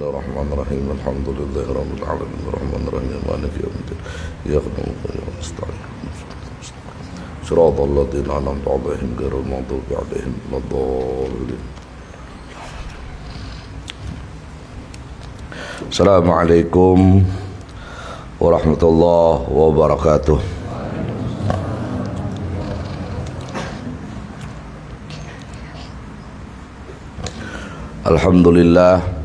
Bismillahirrahmanirrahim. Alhamdulillahirabbil alamin. Arrahmanirrahim. Maliki yaumiddin. Iyyaka na'budu wa iyyaka nasta'in. Shiratal ladzina an'amta 'alaihim ghairil maghdubi 'alaihim waladdallin. Assalamualaikum warahmatullahi wabarakatuh. Alhamdulillah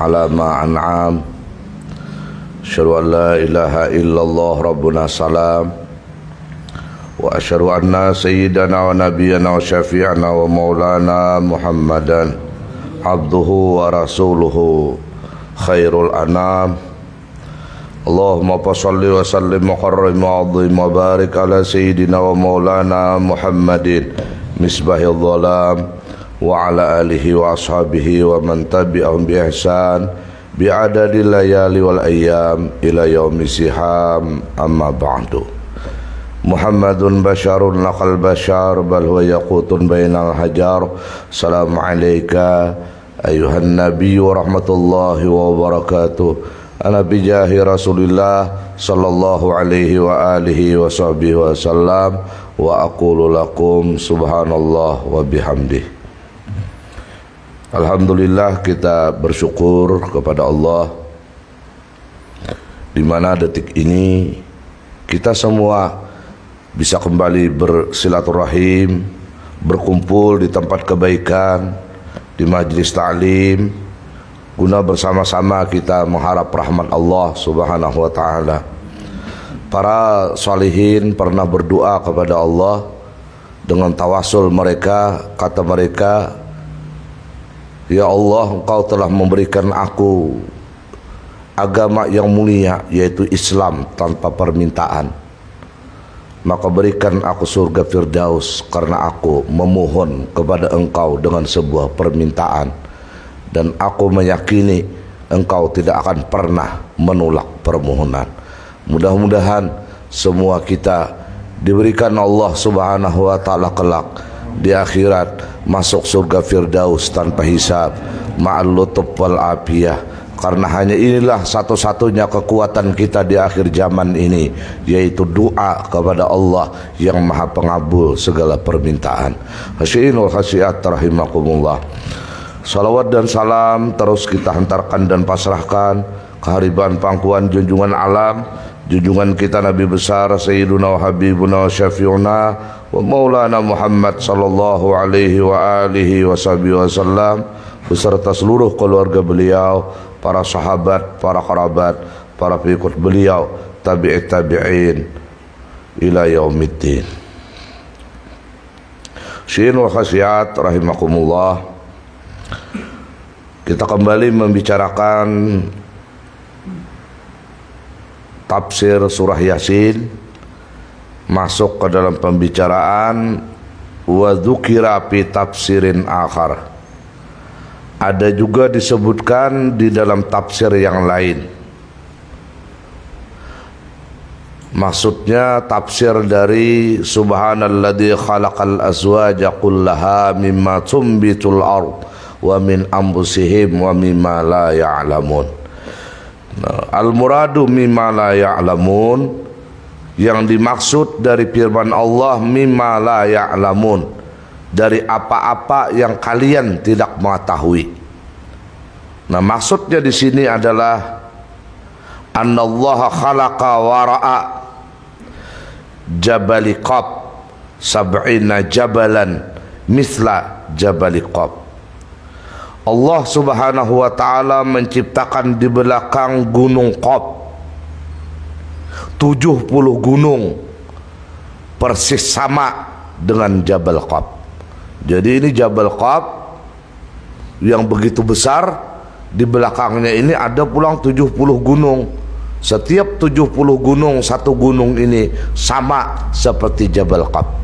ala ma an'am. Asyhadu an la ilaha illallah rabbuna salam wa asyhadu anna sayyidana wa nabiyyana wa syafi'ana wa maulana Muhammadan abduhu wa rasuluhu khairul anam. Allahumma salli wa sallim wa karrim wa azim wa barik ala sayyidina wa maulana Muhammadin misbahil dhalam wa ala alihi wa ashabihi wa man tabi'ahum bi ihsan bi adadil layali wal ayyam ila yaumi siham. Amma ba'du. Muhammadun basyarun laqal basyar bal huwa yaqutun bainal hajar. Assalamu alayka ayuhan nabiy wa rahmatullahi wa barakatuh. Ana bijahi Rasulillah sallallahu alaihi wa alihi wa sahbihi wa sallam wa aqulu lakum subhanallah wa bihamdih. Alhamdulillah, kita bersyukur kepada Allah di mana detik ini kita semua bisa kembali bersilaturahim, berkumpul di tempat kebaikan, di majelis ta'lim, guna bersama-sama kita mengharap rahmat Allah subhanahu wa ta'ala. Para salihin pernah berdoa kepada Allah dengan tawasul mereka, kata mereka, ya Allah, Engkau telah memberikan aku agama yang mulia, yaitu Islam tanpa permintaan. Maka berikan aku surga Firdaus karena aku memohon kepada Engkau dengan sebuah permintaan. Dan aku meyakini Engkau tidak akan pernah menolak permohonan. Mudah-mudahan semua kita diberikan Allah subhanahu wa ta'ala kelak di akhirat masuk surga Firdaus tanpa hisab ma'al lutuf wal afiyah, karena hanya inilah satu-satunya kekuatan kita di akhir zaman ini, yaitu doa kepada Allah yang maha pengabul segala permintaan. Hasiin wal khasiat rahimakumullah. Salawat dan salam terus kita hantarkan dan pasrahkan kehariban pangkuan junjungan alam, junjungan kita Nabi besar Sayyiduna wa Habibuna wa Syafi'una wa Maulana Muhammad sallallahu alaihi wa alihi wa sahbihi wasallam, beserta seluruh keluarga beliau, para sahabat, para kerabat, para pengikut beliau, tabi'it tabi'in ila yaumiddin. Syin wa khasiat rahimakumullah. Kita kembali membicarakan tafsir surah Yasin, masuk ke dalam pembicaraan wa dzukira fi tafsirin akhar. Ada juga disebutkan di dalam tafsir yang lain. Maksudnya tafsir dari subhanalladzi khalaqal azwaja kullaha mimma tumbitul ard wa min anfusihim wa mimma la ya'lamun. Al-muradu mimma la ya'lamun, yang dimaksud dari firman Allah mimma la ya'lamun, dari apa-apa yang kalian tidak mengetahui. Nah, maksudnya di sini adalah annallaha khalaqa wara'a jabali qab sab'ina jabalan misla jabali qab. Allah subhanahu wa ta'ala menciptakan di belakang gunung Qab 70 gunung persis sama dengan Jabal Qab. Jadi ini Jabal Qab yang begitu besar, di belakangnya ini ada pulang 70 gunung. Setiap 70 gunung, satu gunung ini sama seperti Jabal Qab.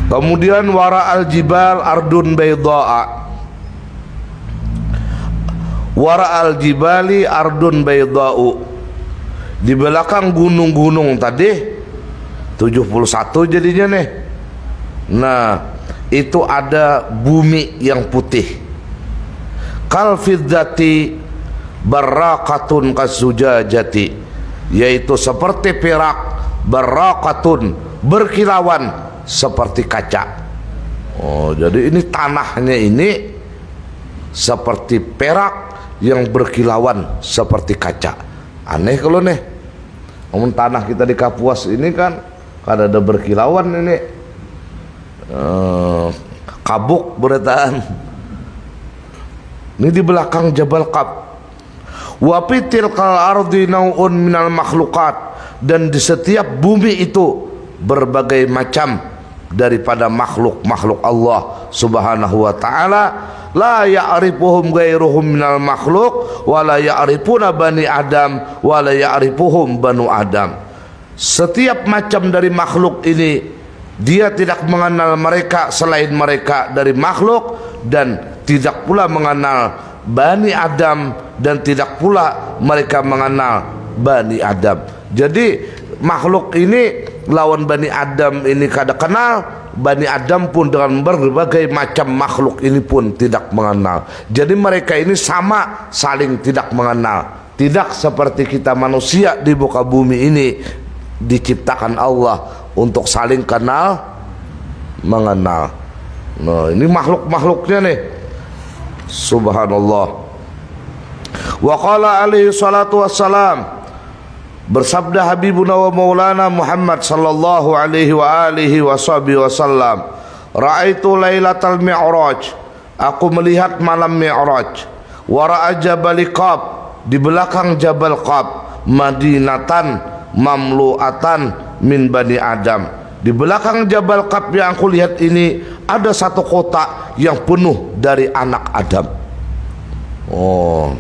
Kemudian wara al-jibal ardun bayda'a. Wara al-jibali ardun bayda'u. Di belakang gunung-gunung tadi 71 jadinya nih. Nah, itu ada bumi yang putih. Kal fiddati barraqatun kasujajati, yaitu seperti perak, barraqatun berkilauan seperti kaca. Oh, jadi ini tanahnya ini seperti perak yang berkilauan seperti kaca. Aneh kalau nih, namun tanah kita di Kapuas ini kan kada ada berkilauan ini, kabuk beretaan. Ini di belakang Jabal Qab. Wa fitil kal ardi nau'un minal makhluqat, dan di setiap bumi itu berbagai macam daripada makhluk-makhluk Allah Subhanahu wa taala. La ya'rifuhum ghairuhum minal makhluk wa la ya'rifuna bani Adam wa la ya'rifuhum banu Adam. Setiap macam dari makhluk ini dia tidak mengenal mereka selain mereka dari makhluk, dan tidak pula mengenal Bani Adam, dan tidak pula mereka mengenal Bani Adam. Jadi makhluk ini lawan Bani Adam ini kada kenal, Bani Adam pun dengan berbagai macam makhluk ini pun tidak mengenal. Jadi mereka ini sama, saling tidak mengenal. Tidak seperti kita manusia di muka bumi ini diciptakan Allah untuk saling kenal mengenal. Nah, ini makhluk-makhluknya nih. Subhanallah. Wa qala alaihi salatu wassalam, bersabda Habibuna wa Maulana Muhammad sallallahu alaihi wa alihi wasallam, ra'aitu lailatal mi'raj, aku melihat malam mi'raj, wa ra'a Jabal Qab, di belakang Jabal Qab, madinatan mamlu'atan min bani Adam. Di belakang Jabal Qab yang aku lihat ini ada satu kota yang penuh dari anak Adam. Oh.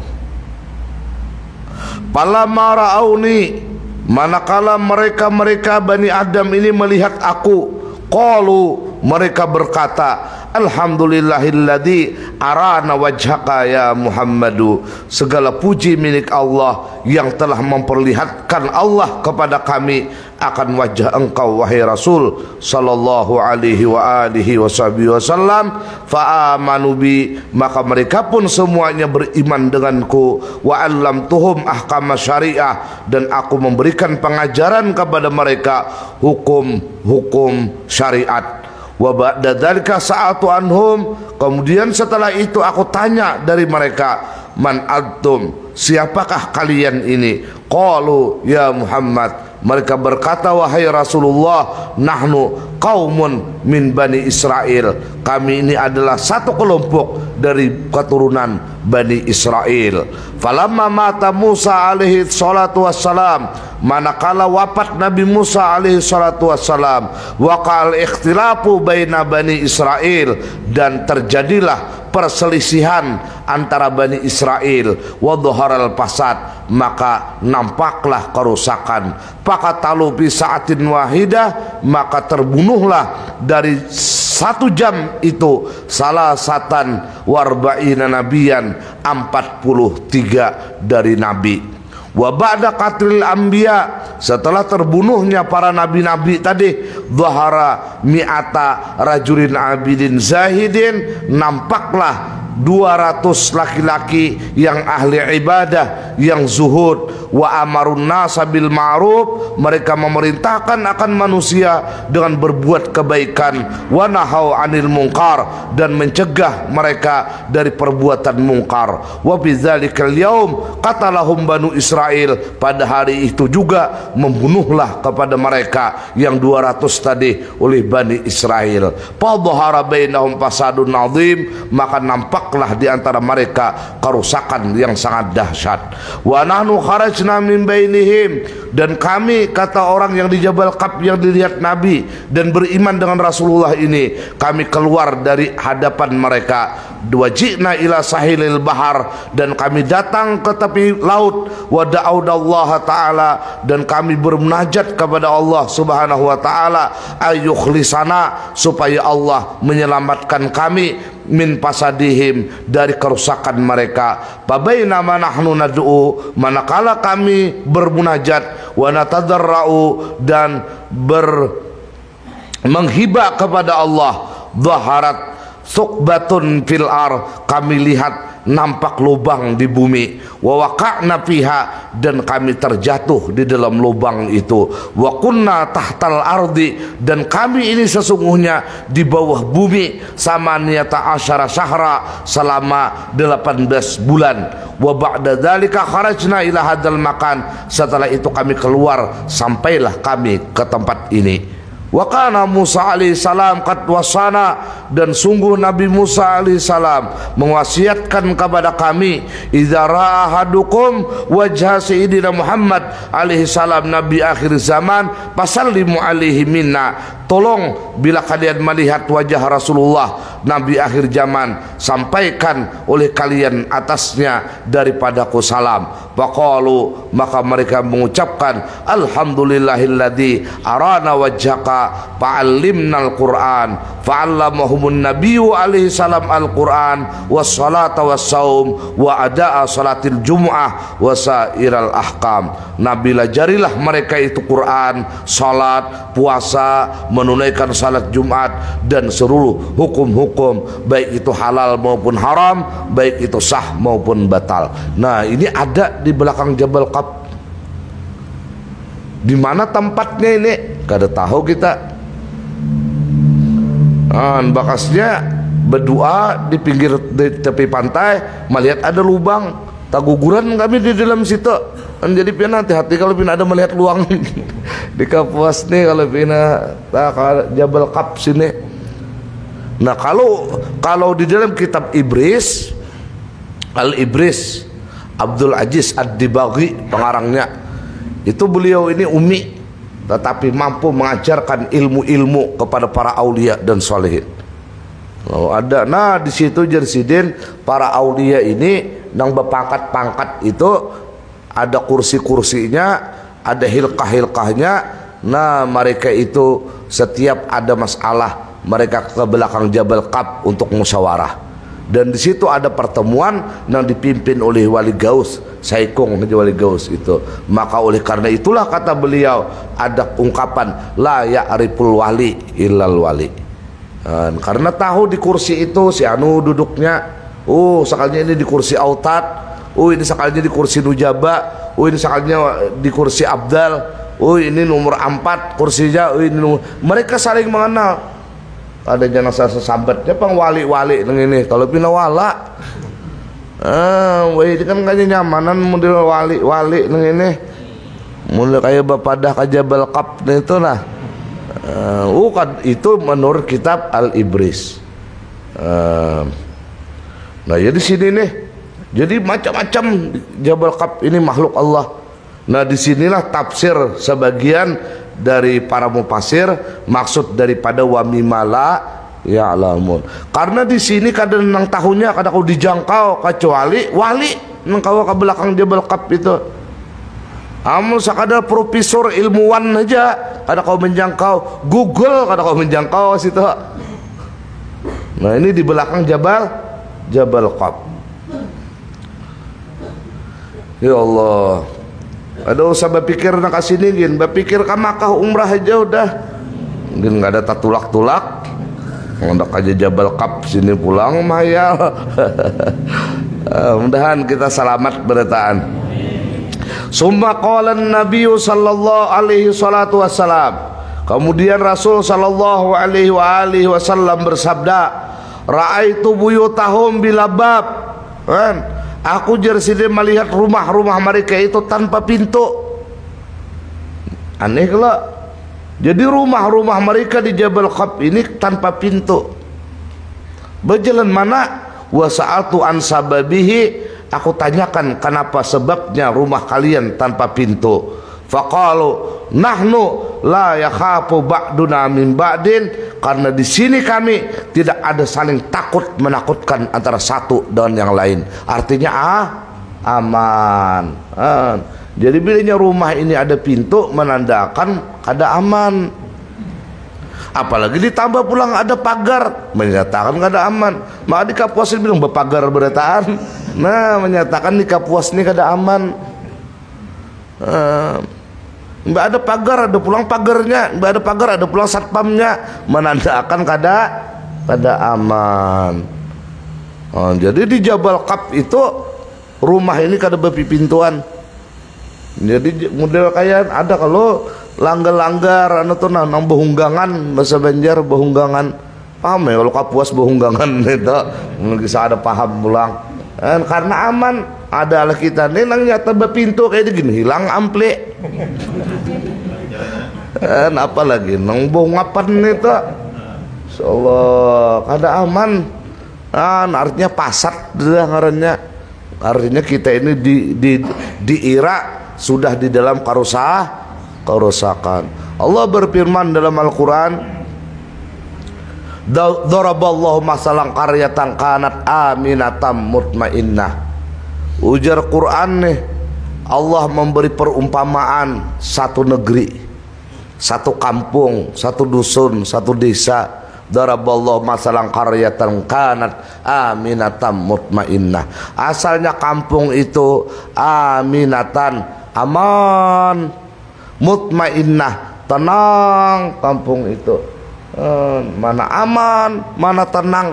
Falamma ra'auni, manakala mereka Bani Adam ini melihat aku, qalu, mereka berkata, alhamdulillahilladzi arana wajhaka ya Muhammadu, segala puji milik Allah yang telah memperlihatkan Allah kepada kami akan wajah engkau wahai Rasul sallallahu alaihi wa alihi wasallam. Fa amanu bi, maka mereka pun semuanya beriman denganku. Wa allamtuhum ahkam syariah, dan aku memberikan pengajaran kepada mereka hukum-hukum syariat. Wa ba'da dzalika sa'atu anhum, kemudian setelah itu aku tanya dari mereka, man antum, siapakah kalian ini? Qalu ya Muhammad, mereka berkata wahai Rasulullah, nahnu qaumun min Bani Israel, kami ini adalah satu kelompok dari keturunan Bani Israel. Falamma mata Musa alaihi salatu wassalam, manakala wafat Nabi Musa alaihi salatu wassalam, waqa'al ikhtilafu baina Bani Israel, dan terjadilah perselisihan antara Bani Israel, wa dhaharal fasad, maka nampaklah kerusakan. Faqatalu bi sa'atin wahidah, maka terbunuhlah dari satu jam itu salasatan warba'ina nabiyan, 43 dari nabi. Wa ba'da qatlil anbiya, setelah terbunuhnya para nabi-nabi tadi, dhahara mi'ata rajulin abidin zahidin, nampaklah 200 laki-laki yang ahli ibadah, yang zuhud. Wa amarun nasa bil ma'ruf, mereka memerintahkan akan manusia dengan berbuat kebaikan. Wa nahau anil munkar, dan mencegah mereka dari perbuatan mungkar. Wa bizzalikal yaum qatalahum banu Israel, pada hari itu juga membunuhlah kepada mereka yang 200 tadi oleh Bani Israel. Fa dhahara bainahum fasadun azim, maka nampaklah di antara mereka kerusakan yang sangat dahsyat. Wa nahnu kharajna min bainihim, dan kami, kata orang yang di Jabal Qab yang dilihat Nabi dan beriman dengan Rasulullah ini, kami keluar dari hadapan mereka. Wajina ila sahilil bahar, dan kami datang ke tepi laut. Wa da'audallaha ta'ala, dan kami bermunajat kepada Allah subhanahu wa ta'ala, ayyukhlisana, supaya Allah menyelamatkan kami min pasadihim, dari kerusakan mereka. Babainama nahnu nad'u, manakala kami bermunajat, wa natadarra'u, dan menghibah kepada Allah, dhaharat thuqbatun fil ar, kami lihat nampak lubang di bumi, wa waqa'na fiha, dan kami terjatuh di dalam lubang itu, wa kunna tahtal ardi, dan kami ini sesungguhnya di bawah bumi, samaniyata asyara syahra, selama 18 bulan, wa ba'da dzalika kharajna ila hadzal makan, setelah itu kami keluar, sampailah kami ke tempat ini. Wa kana Musa alaihissalam qad wasana, dan sungguh Nabi Musa alaihissalam mewasiatkan kepada kami, idza ra'a ahadukum wajha sayyidina Muhammad alaihissalam, nabi akhir zaman, fasallimu alaihi minna, tolong bila kalian melihat wajah Rasulullah nabi akhir zaman, sampaikan oleh kalian atasnya daripadaku salam. Faqalu, maka mereka mengucapkan, alhamdulillahilladzi arana wajhaka fa'allimnal Qur'an, fa'allamahumun nabiyyu alaihi salam al-Qur'an was-salata was-saum wa ada'a salatil jum'ah wa sairal ahkam. Nabi ajarilah mereka itu Quran, salat, puasa, menunaikan salat Jumat, dan seluruh hukum-hukum, baik itu halal maupun haram, baik itu sah maupun batal. Nah, ini ada di belakang Jabal Qab. Di mana tempatnya ini? Kada tahu kita. Bakasnya berdoa di pinggir di tepi pantai, melihat ada lubang, taguguran kami di dalam situ. Jadi pina hati-hati kalau pina ada melihat luang di Kapuas nih, kalau pina Jabal Qab sini. Nah, kalau di dalam kitab Ibris, Al-Ibris, Abdul Aziz Ad-Dibaghi pengarangnya, itu beliau ini umi tetapi mampu mengajarkan ilmu-ilmu kepada para aulia dan solehin. Ada, nah di situ jersidin para aulia ini yang berpangkat-pangkat itu ada kursi-kursinya, ada hilkah-hilkahnya. Nah, mereka itu setiap ada masalah mereka ke belakang Jabal Qab untuk musyawarah. Dan di situ ada pertemuan yang dipimpin oleh Wali Gaus, Saikong Wali Gaus itu. Maka oleh karena itulah kata beliau ada ungkapan la ya'riful wali illal wali. Karena tahu di kursi itu si anu duduknya, sekalinya ini di kursi Autat, ini sekalinya di kursi Nujaba, ini sekalinya di kursi Abdal, ini nomor 4 kursinya, ini nomor. Mereka saling mengenal. Ada jenazah sesambatnya pang wali-wali ini. Kalau pina wala, ini kan kayaknya nyamanan model wali-wali ini. Mulai kayak bapadah ke Jabal Qab itu nah. Itu menurut kitab Al-Ibris. Nah, jadi sini nih. Jadi macam-macam Jabal Qab ini makhluk Allah. Nah, disinilah tafsir sebagian dari para mufasir maksud daripada wa mimala ya'lamun. Karena di sini kadang nang tahunnya kadang kau dijangkau kecuali wali nang kau ke belakang Jabal Qab itu. Amun sakadar profesor ilmuwan aja kadang kau menjangkau, Google kadang kau menjangkau situ. Nah, ini di belakang Jabal Qab. Ya Allah. Ada usah berpikir nak kasini gin, berpikir ke Makkah umrah aja udah. Gin nggak ada tatulak-tulak. Ngondak aja Jabal Qab sini pulang mah ya. Mudahan kita selamat berataan. Summa qala an-nabiy sallallahu alaihi salatu wassalam. Kemudian Rasul sallallahu alaihi wasallam bersabda, "Ra'aitu buyutahum bila bab." Kan? Aku jerside melihat rumah-rumah mereka itu tanpa pintu. Aneh kalau jadi rumah-rumah mereka di Jabal Qab ini tanpa pintu. Berjalan mana? Wa sa'altu an sababihi, aku tanyakan kenapa sebabnya rumah kalian tanpa pintu. Faqalu nahnu la yakhafu ba'duna min ba'din, karena di sini kami tidak ada saling takut menakutkan antara satu dengan yang lain. Artinya aman. Jadi bilanya rumah ini ada pintu menandakan ada aman. Apalagi ditambah pulang ada pagar, menyatakan ada aman. Maka di Kapuas bilang berpagar berataan. Nah, menyatakan di Kapuas ini ada aman. Mbak ada pagar, ada pulang pagarnya. Mbak ada pagar, ada pulang satpamnya, menandakan kada kada aman. Jadi di Jabal Qab itu rumah ini kada berpipintuan. Jadi model kayak ada kalau langgar-langgar anu tuh nang behunggangan, bahasa Banjar behunggangan. Paham ya kalau Kapuas behunggangan itu bisa ada paham pulang. Karena aman ada lah kita nih nang nyata berpintu kayak gini hilang ampli. Apa lagi nang bongapan itu. Insyaallah kada aman. Artinya pasat dah ngarannya. Artinya kita ini di Irak sudah di dalam kerusakan. Allah berfirman dalam Al-Quran, daraballahu masalan qaryatan kanat aminatan mutmainnah. Ujar Quran nih, Allah memberi perumpamaan satu negeri, satu kampung, satu dusun, satu desa. Daraballahu masalan qaryatan kanat aminatan mutmainnah. Asalnya kampung itu aminatan, aman, mutmainnah, tenang kampung itu. Mana aman, mana tenang.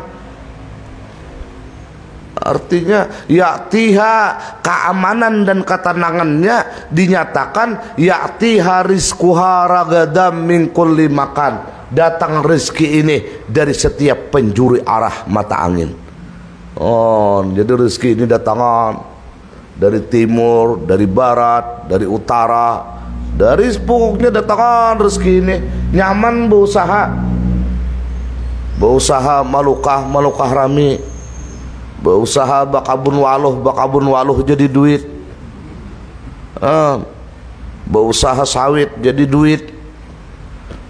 Artinya ya'tiha, keamanan dan ketenangannya dinyatakan ya'tiha rizquha ragadam min kulli makan. Datang rezeki ini dari setiap penjuru arah mata angin. Jadi rezeki ini datangan dari timur, dari barat, dari utara, dari pokoknya datangan rezeki ini. Nyaman berusaha malukah rami, berusaha bakabun waluh jadi duit, berusaha sawit jadi duit,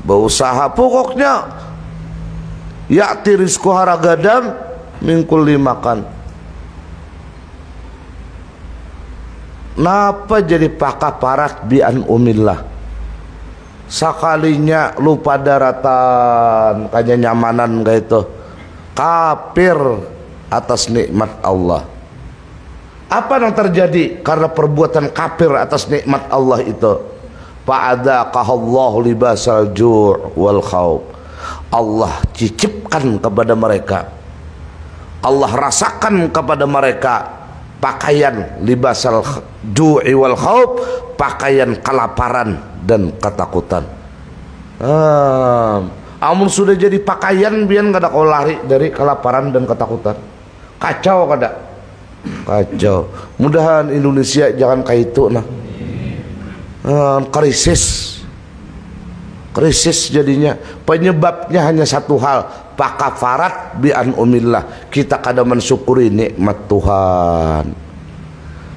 berusaha pokoknya ya'ti rizquha ragadam min kulli makan. Napa jadi pakaparat bi an umillah? Sakalinya lupa daratan kanya nyamanan kayak itu, kafir atas nikmat Allah. Apa yang terjadi karena perbuatan kafir atas nikmat Allah itu? Fa'adzaqahallahu libasal ju' wal khawf. Allah cicipkan kepada mereka, Allah rasakan kepada mereka pakaian libasal ju'i wal khawf, pakaian kelaparan dan ketakutan. Amun sudah jadi pakaian biar kada kau lari dari kelaparan dan ketakutan. Kacau kada? Kacau. Mudahan Indonesia jangan kayak itu nah. Krisis jadinya. Penyebabnya hanya satu hal, pakafarat bi an umillah. Kita kada mensyukuri nikmat Tuhan,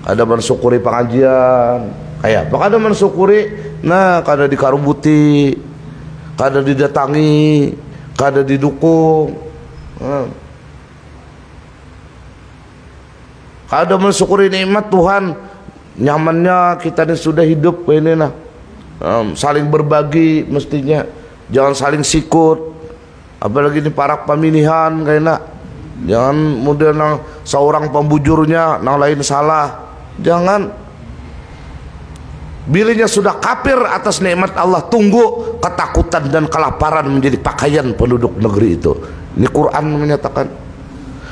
kada mensyukuri pengajian, kayak apa kada mensyukuri, nah kada dikarubuti, kada didatangi, kada didukung, kada mensyukuri nikmat Tuhan. Nyamannya kita ini sudah hidup ini nah, saling berbagi mestinya, jangan saling sikut. Apalagi ini para pemilihan kayaknya, jangan model nang seorang pembujurnya nang lain salah, jangan. Bilanya sudah kafir atas nikmat Allah, tunggu ketakutan dan kelaparan menjadi pakaian penduduk negeri itu. Ini Quran menyatakan.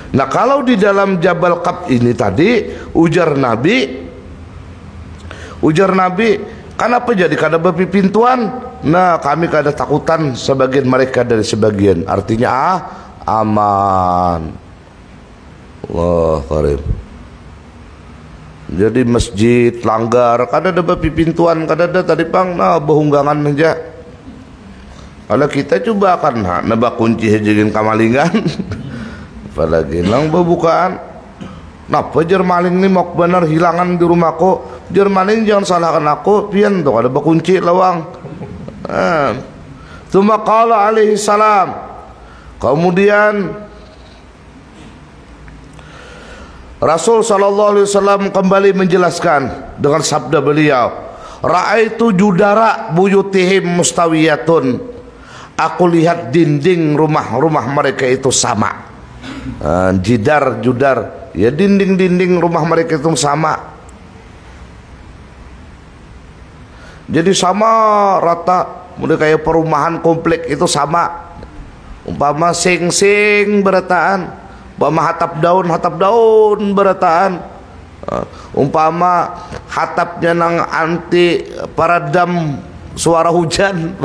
Nah kalau di dalam Jabal Qab ini tadi ujar Nabi, kenapa jadi kada berpipintuan? Nah kami kada takutan sebagian mereka dari sebagian. Artinya aman. Allah karim. Jadi masjid langgar kada ada berpipintuan, kada ada tadi pang nah behunggangan aja. Kalau kita coba kan nabak kunci hejengin kamalingan. Apalagi nang berbukaan. Napa jar maling ni mok bener hilangan di rumahku, jar maling jangan salahkan aku, pian tuh ada berkunci lawang. Tsumma qala alaihi salam, kemudian Rasul sallallahu alaihi wasallam kembali menjelaskan dengan sabda beliau, ra'aitu judara buyutihim mustawiyatun. Aku lihat dinding rumah-rumah mereka itu sama. Judar, ya dinding-dinding rumah mereka itu sama. Jadi sama rata, udah kayak perumahan komplek itu sama. umpama sing-sing berataan, umpama hatap daun berataan, umpama hatapnya nang anti paradam suara hujan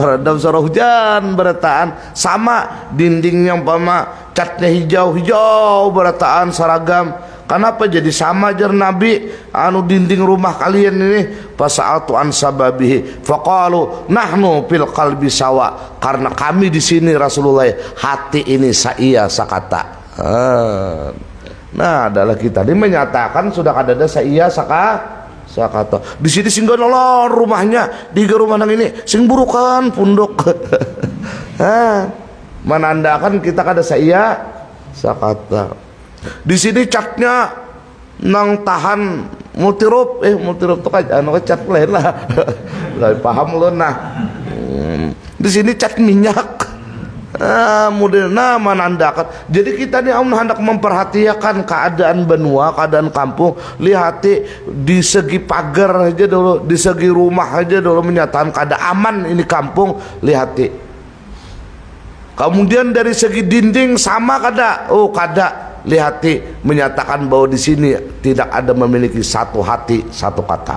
berataan, sama dindingnya umpama catnya hijau berataan seragam. Kenapa jadi sama jar Nabi anu dinding rumah kalian ini? Fasa'atu an sababihi faqalu nahnu fil qalbi sawa, karena kami di sini Rasulullah hati ini saia sakata. Nah, adalah kita ini menyatakan sudah ada saia sakata. Di sini singgah nolor rumahnya di rumah nang ini sing burukan punduk. Menandakan kita kada saia sakata. Di sini catnya nang tahan multirup tuh kan anu cat lain lah. Paham lu nah. Di sini cat minyak. Menandakan. Jadi kita nih hendak memperhatikan keadaan benua, keadaan kampung. Lihat di segi pagar aja dulu, di segi rumah aja dulu menyatakan keadaan aman ini kampung. Lihat. Kemudian dari segi dinding sama kada? Oh kada. Lihat menyatakan bahwa di sini tidak ada memiliki satu hati, satu kata.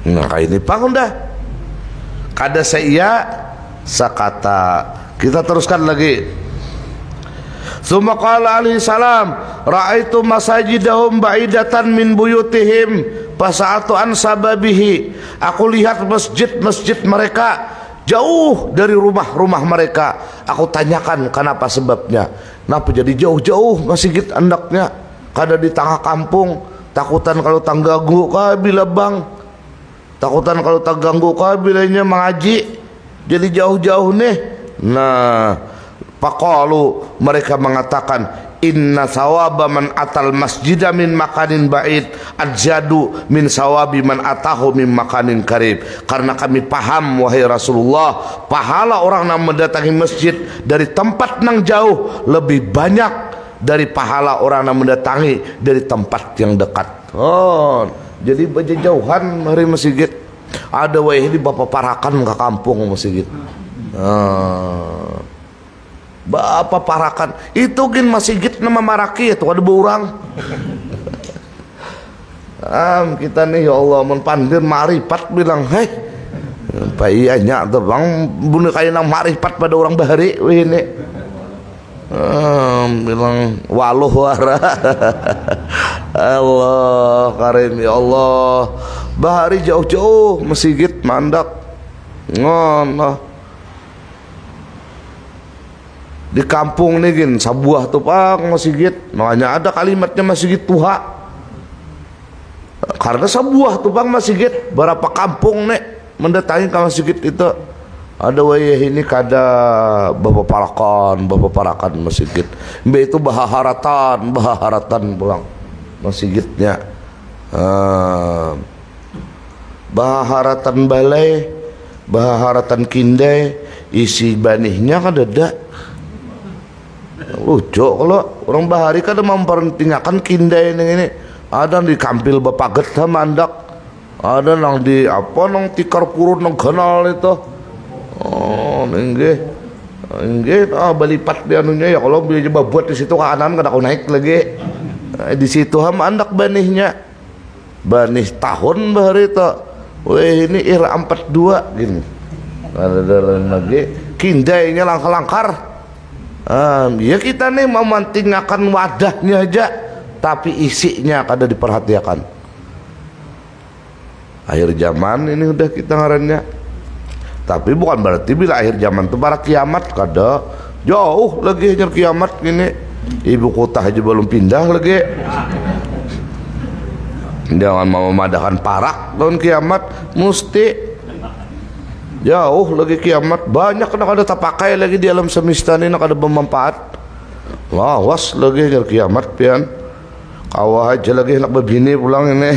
Nah ini pang dah. Kada saya sakata. Kita teruskan lagi. Tsumma qala alaihi salam, ra'aitu masajidahum ba'idatan min buyutihim fasa'atu an sababihi. Aku lihat masjid-masjid mereka jauh dari rumah-rumah mereka. Aku tanyakan kenapa sebabnya. Kenapa jadi jauh-jauh masjid andaknya? Kada di tengah kampung. Takutan kalau tangganggu kah bila bang. Takutan kalau tangganggu kah bilanya mengaji. Jadi jauh-jauh nih. Nah, faqalu mereka mengatakan inna sawaba man atal masjida min makanin ba'id ajadu min sawabi man atahu min makanin karib. Karena kami paham wahai Rasulullah, pahala orang yang mendatangi masjid dari tempat nang jauh lebih banyak dari pahala orang yang mendatangi dari tempat yang dekat. Oh, jadi berjauhan hari masjid. Ada wahai di bapak parakan ke kampung masjid. Bapak parakan itu gin masjid nama maraki itu ada berurang. Kita nih ya Allah menpandir marifat bilang hei apa iya nya tuh bang bunuh kayak nang marifat pada orang bahari ini bilang waluh wara. Allah karim ya Allah bahari jauh-jauh masjid mandak ngono. Di kampung nih gin sabuah tuh pak masjid, makanya ada kalimatnya masjid tuha. Karena sabuah tuh bang masjid, berapa kampung nih mendatangi ke masjid itu. Ada wayah ini kada bapak parakan masjid. Mbak itu bahaharatan pulang masjidnya. Bahaharatan balai, bahaharatan kindai, isi banihnya kada ada. Lucu kalau orang bahari kan memperhatikan kindai ini ada di kampil bapaget sama andak, ada nang di apa nang tikar purun nang kanal itu. Oh enggak balipat di anunya ya kalau dia coba buat di situ kanan kada aku naik lagi di situ ham andak banihnya banih tahun bahari itu. Weh ini IRA 42 gini ada lagi kindainya langkar. Ya kita nih mementingkan wadahnya aja, tapi isinya kada diperhatikan. Akhir zaman ini udah kita ngarannya. Tapi bukan berarti bila akhir zaman itu para kiamat kada. Jauh lagi hanya kiamat gini. Ibu kota aja belum pindah lagi. Jangan mau memadahkan parak tahun kiamat mesti. Jauh lagi kiamat, banyak nak ada tapakai lagi di alam semesta ini nak ada bermanfaat. Lawas lagi nyar kiamat pian. Kawah aja lagi nak berbini pulang ini.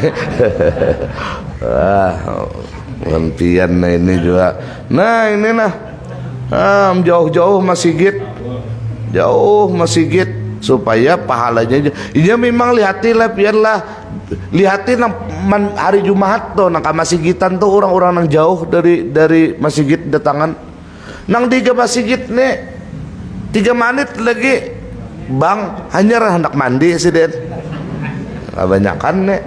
Pian ini juga. Nah ini nah, jauh-jauh masjid, jauh masjid supaya pahalanya. Ini memang lihatilah pian lah lihatin hari Jumat tuh nang masigitan tuh orang-orang nang jauh dari masjid datangan nang tiga masjid nih 3 menit lagi bang hanya hendak mandi sih Den. Kebanyakan nih,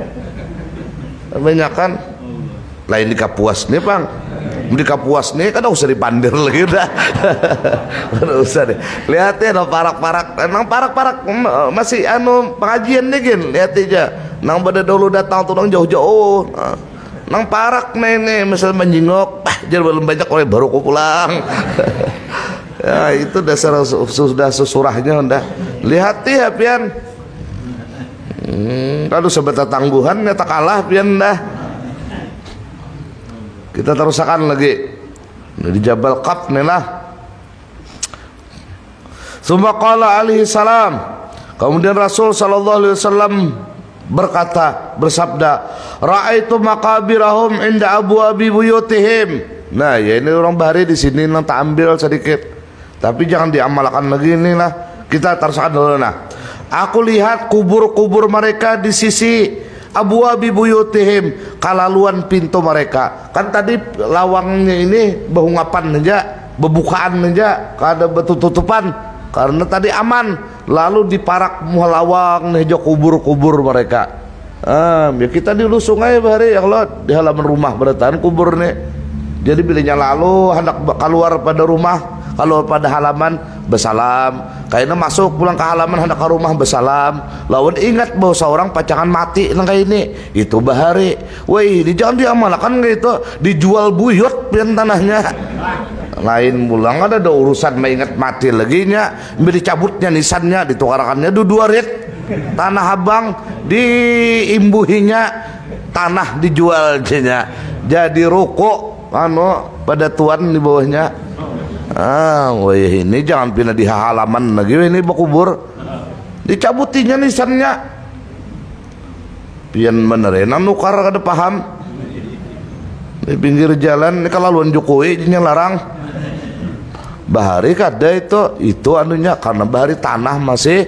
kebanyakan lain di Kapuas nih bang, di Kapuas nih kan usah dipandir lagi udah. Udah usah deh. Lihatin no parak-parak, nang parak-parak masih pengajian nih gin, lihat aja. Nang pada dulu datang tuh nang jauh-jauh. Nang parak nih misal menjingok, jadi belum banyak oleh baru ku pulang. Ya itu dasar sudah sesurahnya udah. Lihat ya pian. Kalau sebentar tangguhan ya tak kalah pian dah. Kita terusakan lagi di Jabal Qab nih lah. Summa qala alaihi salam. Kemudian Rasul sallallahu alaihi wasallam bersabda, ra'aitu maqabirahum inda abwabi buyutihim. Nah, ya ini orang bahari di sini nang tak ambil sedikit. Tapi jangan diamalkan lagi ini lah. Kita terusakan dulu nah. Aku lihat kubur-kubur mereka di sisi abwabi buyutihim, kalaluan pintu mereka. Kan tadi lawangnya ini bahungapan aja, bebukaan aja, kada betutupan karena tadi aman. Lalu diparak muhalawang nih kubur-kubur mereka. Ya kita di sungai bahari ya Allah di halaman rumah bertahan kubur nih. Jadi bilanya lalu hendak keluar pada rumah, kalau pada halaman bersalam, kayaknya masuk pulang ke halaman hendak ke rumah bersalam. Lawan ingat bahwa seorang pacangan mati nang kayak ini, itu bahari. Woi, jangan diamalkan gitu, dijual buyut pian tanahnya. Lain pulang ada urusan mengingat mati lagi nya, dicabutnya nisannya, ditukarkannya 2 rit tanah abang, diimbuhinya tanah dijual nya. Jadi ruko pada tuan di bawahnya. Wah ini jangan pindah di halaman lagi ini bakubur. Dicabutinya nisannya. Pian bener enak nukar kada paham. Di pinggir jalan ini kalaluan Jokowi nya larang. Bahari kada itu anunya karena bahari tanah masih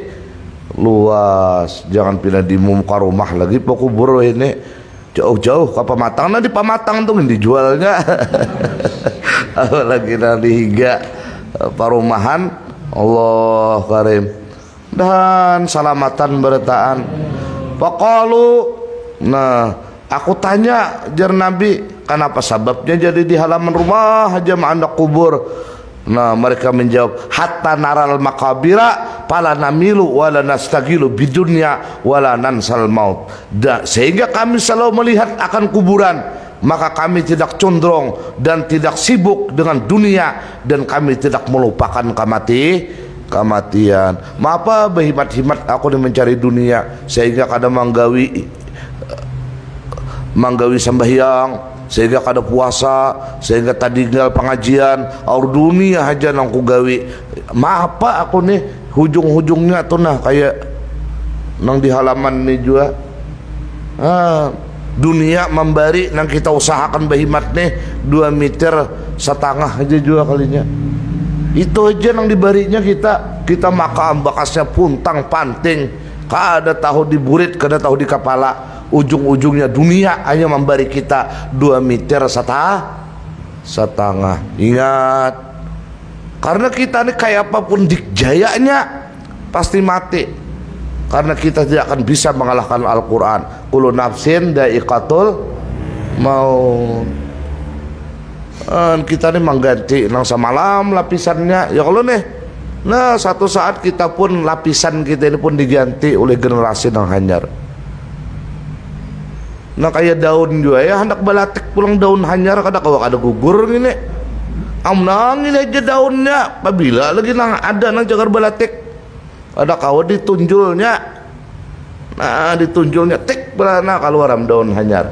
luas. Jangan pindah di muka rumah lagi bakubur ini. Jauh-jauh ke Pamatang, nah di Pamatang tuh dijualnya. Apalagi nanti hingga parumahan Allah karim dan salamatan bertaan. Paqalu, nah aku tanya jar Nabi, kenapa sebabnya jadi di halaman rumah aja ada kubur? Nah mereka menjawab, hatta naral makabira pala namilu wala nastagilu bidunya wala nansal maut. Sehingga kami selalu melihat akan kuburan, maka kami tidak condong dan tidak sibuk dengan dunia, dan kami tidak melupakan kematian. Mapa berhimat-himat aku mencari dunia sehingga kadang manggawi sembahyang, sehingga kada puasa, sehingga tadi tinggal pengajian, aur dunia aja nang ku gawi. Apa aku nih hujung-hujungnya tuh nah kayak nang di halaman nih juga. Dunia memberi nang kita usahakan berhimat nih 2,5 meter aja juga kalinya. Itu aja nang dibarinya kita makan bakasnya puntang panting, kada tahu diburit, kada tahu di kepala. Ujung-ujungnya dunia hanya memberi kita 2,5 meter. Ingat, karena kita ini kayak apapun dikjayanya pasti mati, karena kita tidak akan bisa mengalahkan Al-Quran. Kullu nafsin dha'iqatul maut. Kita ini mengganti nang semalam lapisannya ya kalau nih. Nah satu saat kita pun lapisan kita ini pun diganti oleh generasi yang hanyar. Nah kayak daun juga ya, hendak balatik pulang daun hanyar kada gugur gini. Amnang ini aja daunnya, apabila lagi nang ada nang jagar balatik, ada kawa ditunjulnya. Nah ditunjulnya tik berana keluar daun hanyar.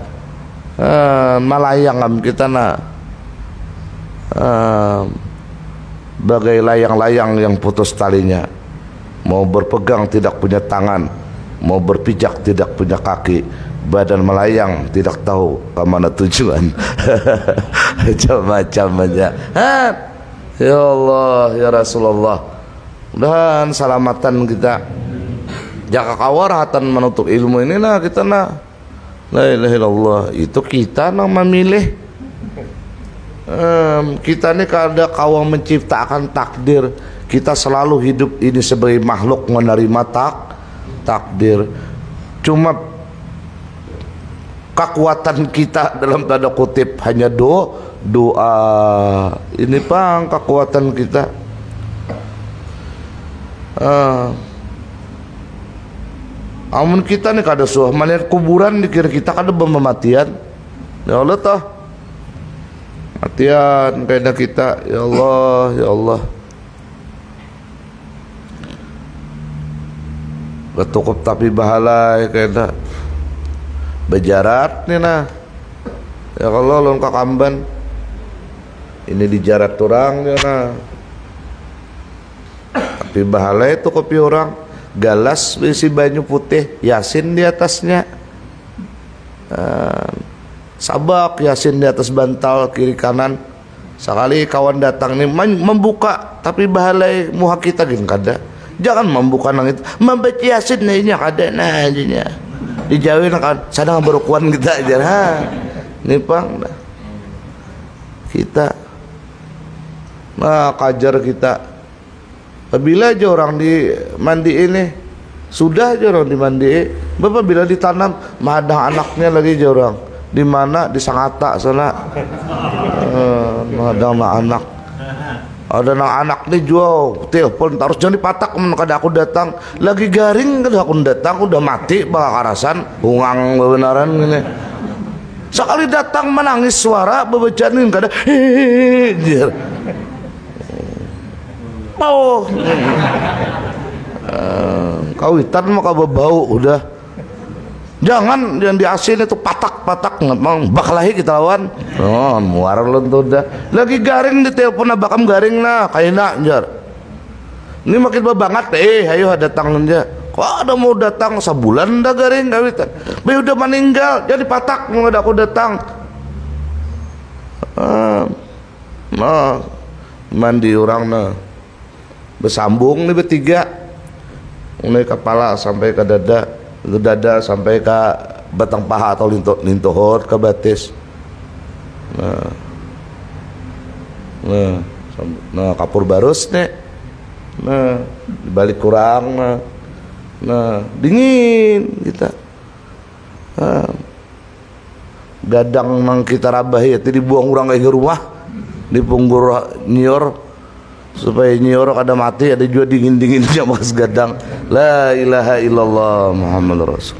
Malayang kita bagai layang-layang yang putus talinya, mau berpegang tidak punya tangan, mau berpijak tidak punya kaki, badan melayang tidak tahu kemana tujuan. Macam-macam aja. Ya Allah ya Rasulullah, dan selamatan kita. jaka kawaratan menuntut ilmu ini nah kita nah la ilaha illallah itu kita nang memilih. Kita ini kada kawa menciptakan takdir, kita selalu hidup ini sebagai makhluk menerima takdir. Cuma kekuatan kita dalam tanda kutip hanya doa. Ini pang kekuatan kita. Amun kita nih kada suah melihat kuburan dikira kita kada pematian. Ya Allah toh. Matian kena kita, ya Allah, ya Allah. Betukup tapi bahalai kena bejarat nih nah. Ya Allah lon kakamban. Ini dijarat orang dia nah. Tapi bahalai itu kopi orang galas berisi banyu putih, Yasin di atasnya. Sabak Yasin di atas bantal kiri kanan. Sekali kawan datang nih membuka tapi bahalai muha kita gin kada. Jangan membuka nang itu. Membaca Yasin nya kada nah aja. Dijauhin kan sadang berukuan kita aja ha. Nih pang nah. Kita nah kajar kita. Bila aja orang di mandi ini sudah aja orang di mandi. Bapak bila ditanam madang anaknya lagi aja orang. Di mana di Sangatta sana ada anak ada anak nih jual telepon terus jangan dipatak kada aku datang lagi garing kada aku datang udah mati bakal karasan hungang bebenaran gini sekali datang menangis suara bebejanin kada hehehe mau kawitan mau kabau udah. Jangan yang di asin itu patak-patak memang bakalahi kita lawan. Oh, muar lon tuh dah. Lagi garing di telepon bakam garing nah kaina jar. Ini makin banget ayo datang aja. Kok ada mau datang sebulan dah garing kawitan. Be udah meninggal jadi patak mau ada aku datang. Nah, mandi orang nah. Bersambung nih bertiga. Mulai kepala sampai ke dada sampai ke batang paha atau lintohor ke batis. Nah kapur barus nih. Nah dibalik kurang nah dingin kita. Gadang mang kita rabahi itu dibuang orang ke rumah di punggur nyor supaya nyor kada mati ada juga dingin-dinginnya mas gadang. La ilaha illallah Muhammad Rasul.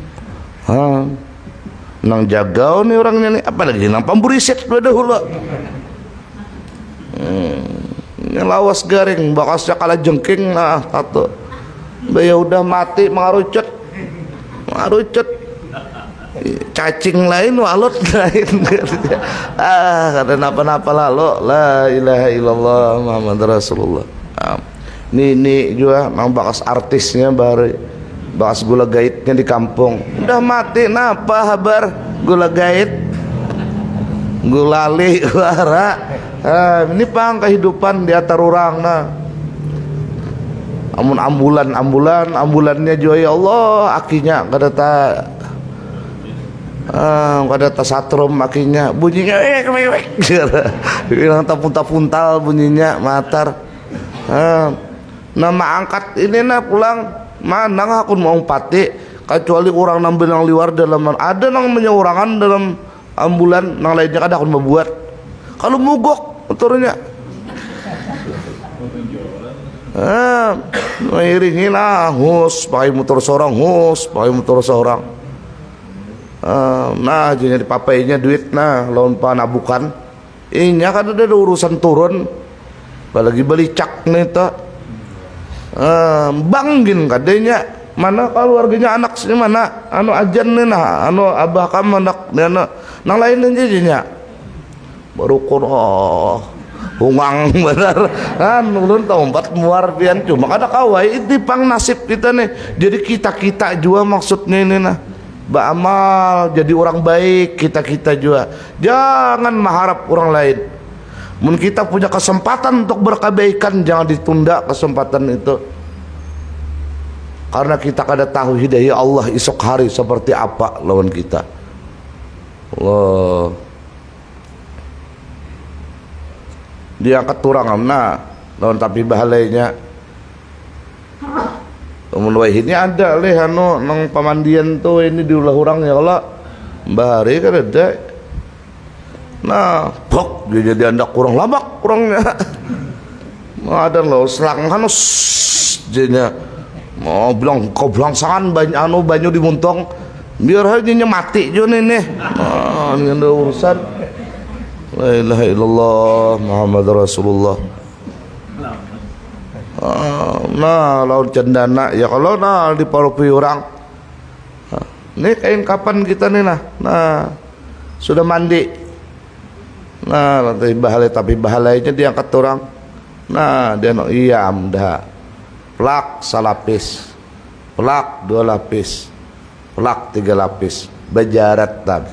Nang jagau nih orangnya nih apalagi nang pamburiset pada hula. Lawas garing bakasnya kalah jengking nah tato. Baya udah mati mengarucut cacing lain walot lain kada napa-napa lalu la ilaha illallah Muhammad Rasulullah. Ini juga mang bakas artisnya baru bakas gula gaitnya di kampung udah mati napa habar gula gait gulali wara. Ini pang kehidupan di atar orang nah. Amun ambulannya juga ya Allah akinya kada tasatrum akinya bunyinya bilang tapuntal bunyinya matar. Nama angkat ini nah pulang mana aku mau pati kecuali orang nang bilang liwar dalam ada nang menyeurangan dalam ambulan nang lainnya kada aku membuat kalau mogok motornya mengiringi nah hus pakai motor seorang nah jadi papainya duit nah lawan panabukan ini kan ada urusan turun apalagi beli cak nih tak banggin kadenya mana keluarganya anak sini mana anu ajan nih nah anu abah kamu anak nang lain jadinya baru hungang benar kan ulun tempat muar pian cuma kada kawai itu pang nasib kita nih jadi kita juga maksudnya ini nah beramal jadi orang baik kita juga jangan mengharap orang lain. Mun kita punya kesempatan untuk berkebaikan jangan ditunda kesempatan itu. karena kita kada tahu hidayah Allah esok hari seperti apa lawan kita. Allah diangkat turang amna lawan tapi bahalainya mulai ini ada leh anu nang pamandian tuh ini diulah orang ya Allah bahari kan ada nah pok dia jadi anda kurang labak kurangnya ada lo selang anu jadinya mau bilang kau belangsangan banyak anu banyu dimuntong biar hanya mati jo nih ini ada urusan. La ilaha illallah Muhammad Rasulullah. Nah laut cendana ya kalau nah di parupi orang nih kain kapan kita nih nah sudah mandi nah tapi bahalainya diangkat orang nah dia no iyam dah pelak salapis pelak 2 lapis pelak 3 lapis bajarat tadi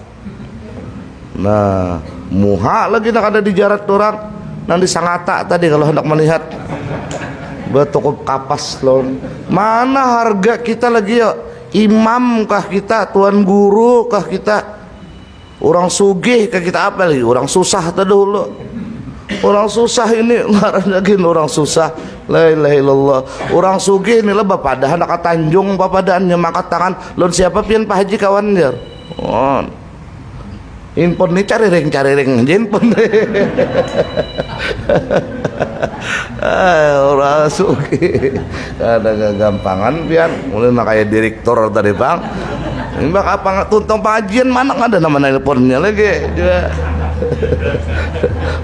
nah muha lagi nak ada di jarat orang nanti sangata tadi kalau hendak melihat betul kapas lon mana harga kita lagi ya imam kah kita tuan guru kah kita orang sugih kah kita apa lagi orang susah tadi dulu orang susah ini larang lagi orang susah la ilaha illallah orang sugih ini lah bapadah nak Tanjung bapadaan nyemak tangan lon siapa pian Pak Haji kawan dia Inpon nih cari ring jinpon orang suki ada gampangan pian mulai kayak direktur tadi bang ini bak apa tuntong pengajian mana ada nama teleponnya lagi juga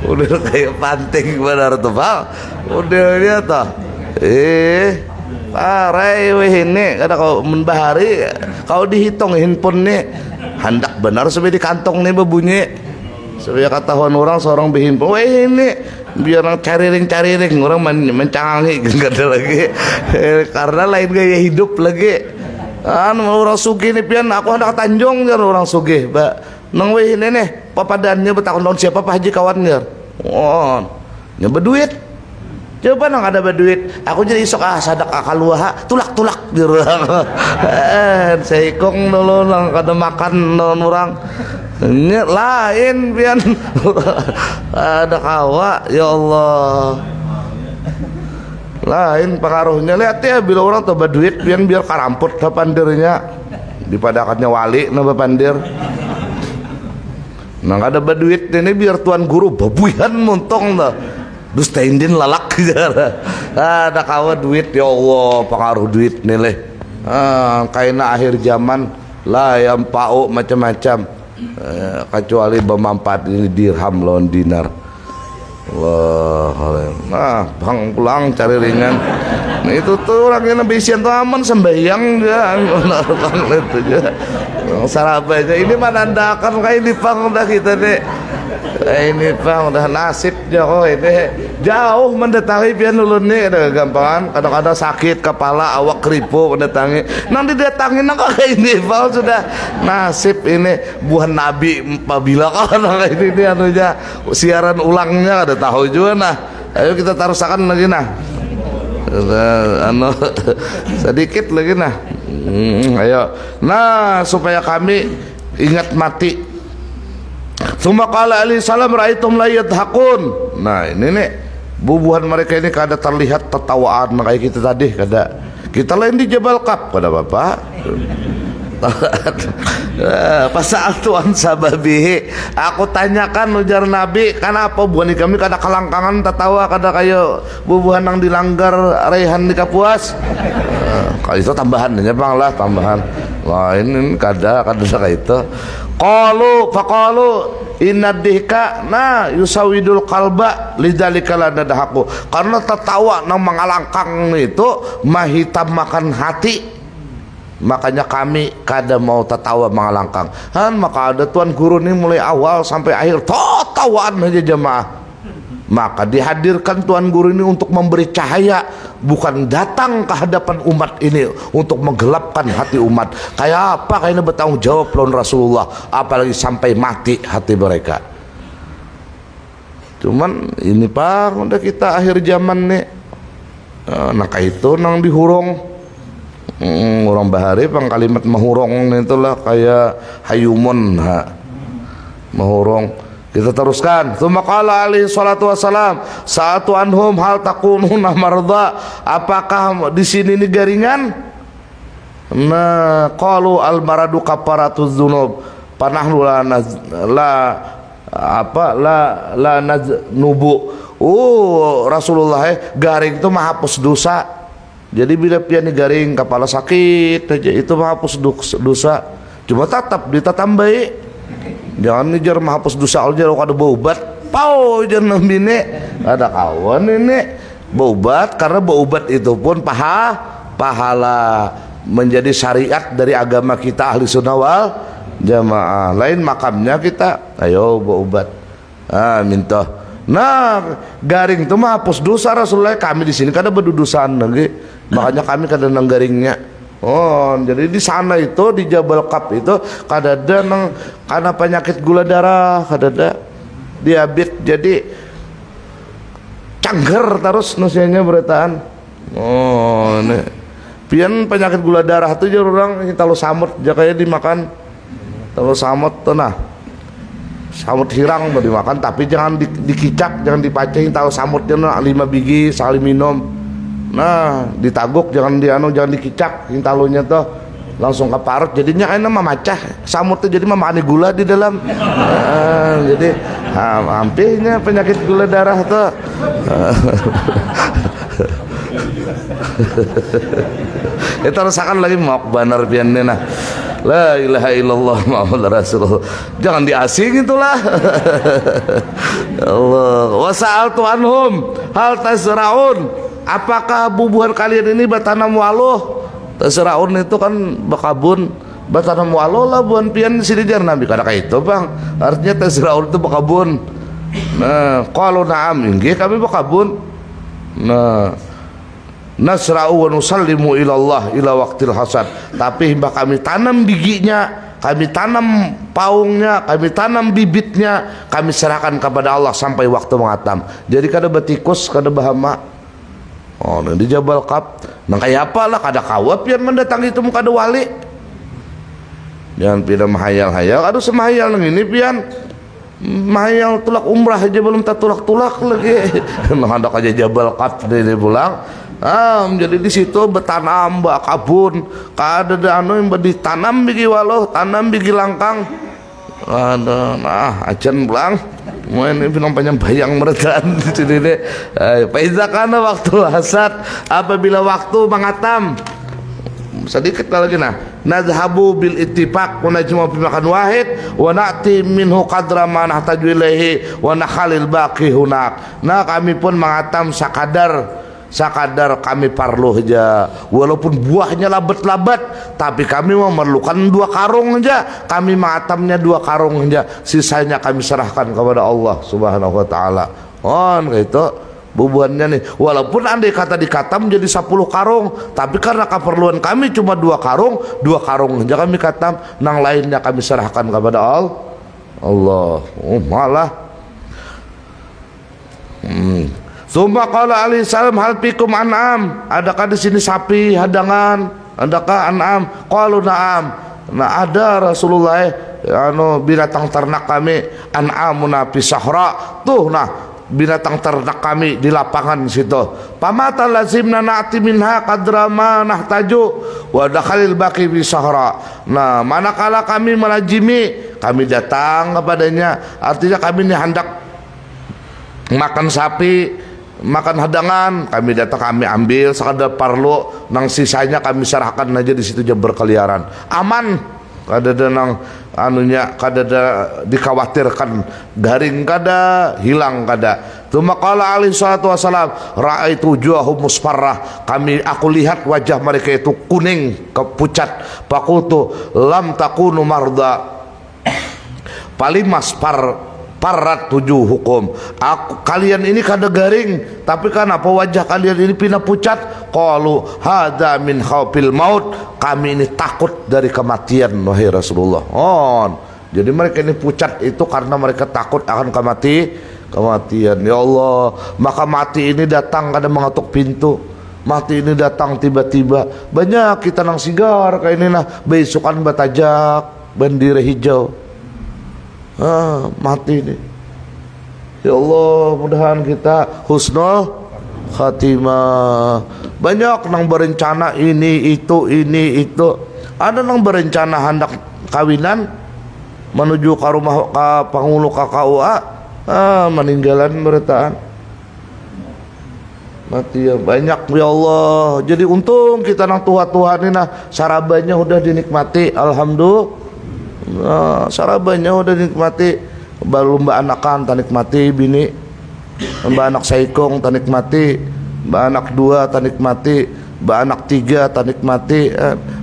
udah kayak panting benar tuh bang udah lihat toh parai weh ini kada kau membahari kau dihitung handphone nih hendak benar supaya di kantong nih berbunyi supaya ketahuan orang seorang berhimpun wah ini biar orang cari ring orang mencangangi gak ada lagi karena lain gaya hidup lagi kan orang sugih nih pian aku hendak Tanjung kan orang sugih nang weh ini nih papadannya betakon tahun siapa Pak Haji kawannya nyebut duit coba nang ada berduit aku jadi isok sadak akaluha tulak di orang saya ikong dulu nang kada makan orang ini lain pian ada kawa ya Allah lain pengaruhnya lihat ya bila orang tuh berduit pian biar karamput pandirnya dipadakannya wali nambah pandir nang ada berduit ini biar tuan guru babuyan montong dah dus taindin lalak ada kawa duit ya Allah pengaruh duit nilai kaina akhir zaman lah yang pau macam-macam kecuali bermanfaat ini dirham lawan dinar Allah nah bang pulang cari ringan nah itu tuh orang yang bisian tuh aman sembahyang dia itu juga sarabanya ini menandakan kayak di pang udah kita nih ini bang udah nasibnya oh ini jauh mendatangi pian ulun nih ada gampangan kadang-kadang sakit kepala awak keripu mendatangi nanti datangin nggak kayak ini bang sudah nasib ini buah nabi apabila kalau ini anunya siaran ulangnya ada tahu juga nah ayo kita tarusakan lagi nah anu sedikit lagi nah ayo nah supaya kami ingat mati. Tsumma qala alaihi salam ra'aitum la yadhakun. Nah ini nih bubuhan mereka ini kada terlihat tertawaan kayak kita tadi kada kita lain di Jabal Kap kada bapak pasal tuan sababihi aku tanyakan ujar Nabi kenapa bukan kami kada kelangkangan tertawa kada kayak bubuhan yang dilanggar Raihan di Kapuas kalau itu tambahan aja bang lah tambahan lain kada kayak itu faqalu inna dihka na yusawidul qalba lidzalika ladadahaku karena tertawa nang mengalangkang itu mahitam makan hati makanya kami kada mau tertawa mengalangkang maka ada tuan guru ini mulai awal sampai akhir tawaan aja jemaah maka dihadirkan tuan guru ini untuk memberi cahaya bukan datang ke hadapan umat ini untuk menggelapkan hati umat kayak apa kayaknya bertanggung jawab lawan Rasulullah apalagi sampai mati hati mereka cuman ini pak udah kita akhir zaman nih nah itu nang dihurung Orang bahari pang kalimat mahurong itulah kayak hayumon mahurong. Kita teruskan. Tsumma qala alaihi salatu wassalam, sa'atu anhum hal takununa marda, apakah di sini ini garingan? Nah, qalu al maradu kafaratuz dzunub, panahnu la naznubu. Rasulullah garing itu menghapus dosa. Jadi bila pian garing kepala sakit aja itu menghapus dosa. Cuma tetap ditatambai. Jangan ngejar menghapus dosa aja kalau ada baubat. Pau jangan bini. Ada kawan ini baubat karena baubat itu pun pahala menjadi syariat dari agama kita ahli sunnah wal jamaah. Lain makamnya kita ayo baubat. Minta. Nah, garing itu menghapus dosa Rasulullah. Kami di sini kada berdudusaan lagi. Makanya kami kada nang garingnya. Jadi di sana itu di Jabal Qab itu kadada nang karena penyakit gula darah, kadada diabetes, jadi cangger terus nusianya beritaan. Ini pian penyakit gula darah itu jadi orang tahu samut jakanya dimakan, tahu samut tuh nah. Samut hirang mau dimakan tapi jangan dikicak, jangan dipacing. Tahu samutnya 5 biji sekali minum. Nah, ditaguk jangan jangan dikicak, intalunya tuh langsung keparut jadinya kayaknya memacah samutnya jadi memani gula di dalam. Jadi hampirnya penyakit gula darah tuh. Itu rasakan lagi mau benar piannya nah. La ilaha illallah Muhammad Rasulullah. Jangan diasing itulah. Allah. Wa sa'altu anhum hal tasraun, apakah bubuhan kalian ini batanam waluh? Tasraun itu kan bakabun, batanam waluh lah buan pian sini jar Nabi kada kayak itu bang. Artinya tasraun itu bakabun. Nah, qalu na'am, nggih kami bakabun. Nah, nasra'u wa nusallimu ilallah ila waqtil hasad. Tapi hingga kami tanam bijinya, kami tanam paungnya, kami tanam bibitnya, kami serahkan kepada Allah sampai waktu mengatam. Jadi kada betikus, kada bahama. Di Jabal Qab. Nah kayak apalah kada kawat pian mendatangi itu kada wali. Jangan pindah mahayal-hayal. Aduh semahayal nang ini pian. Mahayal tulak umrah aja belum tatulak-tulak lagi. Nah hendak aja Jabal Qab ini pulang. Jadi di situ betanam bakabun. Kada ada anu yang ditanam bigi walau, tanam bigi langkang. Nah acan pulang. Ini film bayang meredan di sini deh. Faiza kana waktu hasad, apabila waktu mengatam. Sedikit lagi nah. Nadhabu bil ittifaq wa najmu bi makan wahid wa na'ti minhu qadra ma nahtaju ilaihi wa nakhalil baqi hunak. Nah kami pun mengatam sakadar kami parlu aja, walaupun buahnya labat-labat tapi kami memerlukan 2 karung aja, kami mengatamnya 2 karung aja, sisanya kami serahkan kepada Allah subhanahu wa ta'ala. Gitu bubuhannya nih, walaupun andai kata dikatam jadi 10 karung, tapi karena keperluan kami cuma 2 karung aja kami katam, nang lainnya kami serahkan kepada Allah. Malah Tsumma qala alaihi salam hal fikum an'am, adakah di sini sapi hadangan, adakah an'am? Qalu na'am. Nah ada Rasulullah binatang ternak kami, an'amuna fi sahra. Tuh nah binatang ternak kami di lapangan situ. Pamata lazimna na'ti minha qadra ma nahtaju wa dakhalil baqi fi sahra. Nah manakala kami melazimi, kami datang kepadanya, artinya kami ini hendak makan sapi, makan hadangan, kami datang, kami ambil sekadar parlo, nang sisanya kami serahkan aja di situ aja berkeliaran, aman, kada ada nang anunya, kada ada dikhawatirkan garing, kada hilang, kada. Tsumma qala alaihi salatu wassalam, ra'aitu wujuhahum musfarrah, aku lihat wajah mereka itu kuning, kepucat. Faqultu lam takunu marda, paling parat 7 hukum. Kalian ini kada garing, tapi kenapa wajah kalian ini pindah pucat? Qalu hadza min khaufil maut, kami ini takut dari kematian wahai Rasulullah. Jadi mereka ini pucat itu karena mereka takut akan kematian. Ya Allah, maka mati ini datang kada mengetuk pintu. Mati ini datang tiba-tiba. Banyak kita nang sigar kayak ini nah besokan batajak bandire hijau. Mati ini. Ya Allah, mudahan kita husnul khatimah. Banyak nang berencana ini itu. Ada nang berencana hendak kawinan menuju ke rumah ke penghulu KKUA, meninggalan beretaan. Mati ya banyak ya Allah. Jadi untung kita nang Tuhan ini nah sarabannya udah dinikmati, alhamdulillah. Sarabannya udah dinikmati. Baru mbak anakan tanikmati bini, mbak anak saikong tanikmati, mbak anak 2 tanikmati, mbak anak 3 tanikmati,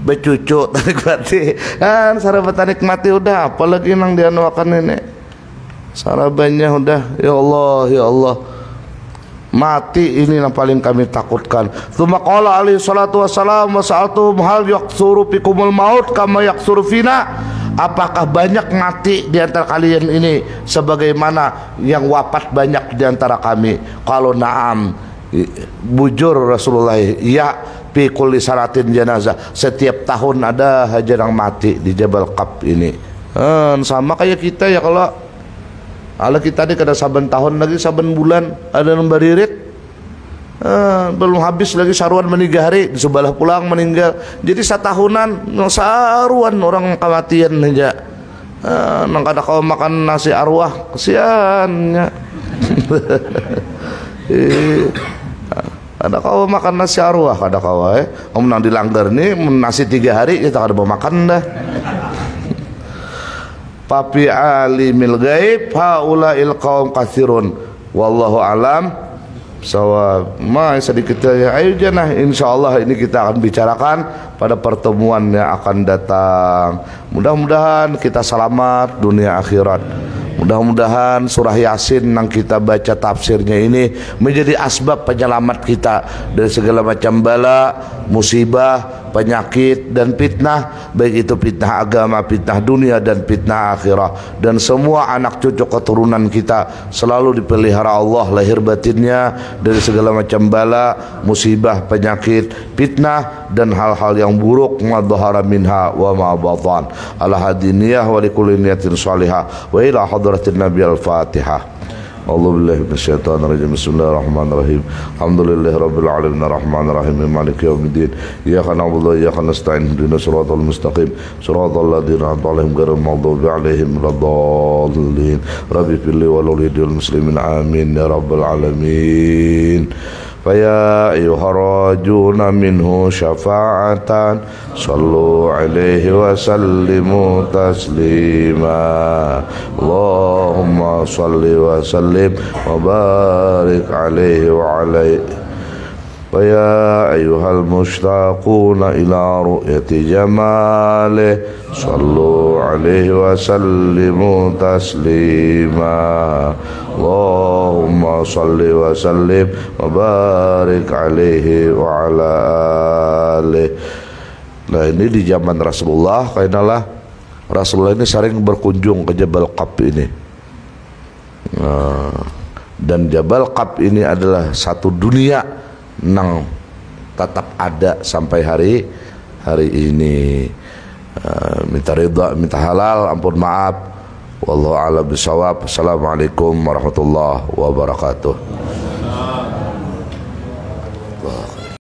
becucu tanikmati, kan saraban tanikmati udah. Apalagi nang dianuakan ini sarabannya udah. Ya Allah, ya Allah. Mati ini yang paling kami takutkan. Tsumma qala alaihi salatu wassalam wa sa'altum hal yaksuru fikumul maut kama yaksuru fina. Apakah banyak mati di antara kalian ini sebagaimana yang wafat banyak di antara kami? Kalau na'am, bujur Rasulullah, ya, fi kulli salatin janazah. Setiap tahun ada hajar yang mati di Jabal Qab ini. Sama kayak kita ya, kalau kita ini kada saben tahun lagi saben bulan ada yang baririt, belum habis lagi saruan meninggal hari di sebelah pulang meninggal. Jadi satahunan saruan orang kematian aja. Nang kada kau makan nasi arwah kesiannya. Kada kau makan nasi arwah, kada kau nang dilanggar nih nasi 3 hari kita kada mau makan dah. Papi alimil gaib haulail qaum katsirun wallahu alam sawab. Sedikit saja ayo janah, insyaallah ini kita akan bicarakan pada pertemuan yang akan datang. Mudah-mudahan kita selamat dunia akhirat. Mudah-mudahan surah Yasin yang kita baca tafsirnya ini menjadi asbab penyelamat kita dari segala macam bala, musibah, penyakit dan fitnah, baik itu fitnah agama, fitnah dunia dan fitnah akhirat. Dan semua anak cucu keturunan kita selalu dipelihara Allah lahir batinnya dari segala macam bala, musibah, penyakit, fitnah dan hal-hal yang buruk, ma dhahara minha wa ma batan. Ala hadiniyah wa likulli niyatin salihah wa ila hadratin nabi al-fatihah. A'udzu billahi minasyaitonir rajim. Bismillahirrahmanirrahim. Alhamdulillahi rabbil alamin arrahmanir rahim maliki yaumiddin. Iyyaka na'budu wa iyyaka nasta'in ihdinas siratal mustaqim siratal ladzina an'amta 'alaihim ghairil maghdubi 'alaihim waladdallin. Rabbi fil walidil muslimin amin ya rabbal alamin. Faya ayyuharajuna minhu syafa'atan sallu alaihi wa sallimu taslima. Allahumma salli wa sallim wa barik alaihi wa alaihi. Faya ayyuhal mushtaquna ila ru'yati jamalih sallu alaihi wa sallimu taslima. Allahumma salli wa sallim wa barik alaihi wa ala alihi. Nah ini di zaman Rasulullah, kainalah Rasulullah ini sering berkunjung ke Jabal Qab ini. Dan Jabal Qab ini adalah satu dunia nang tetap ada sampai hari ini. Minta ridha, minta halal, ampun maaf. Wallahu a'lam bishawab. Assalamualaikum warahmatullahi wabarakatuh.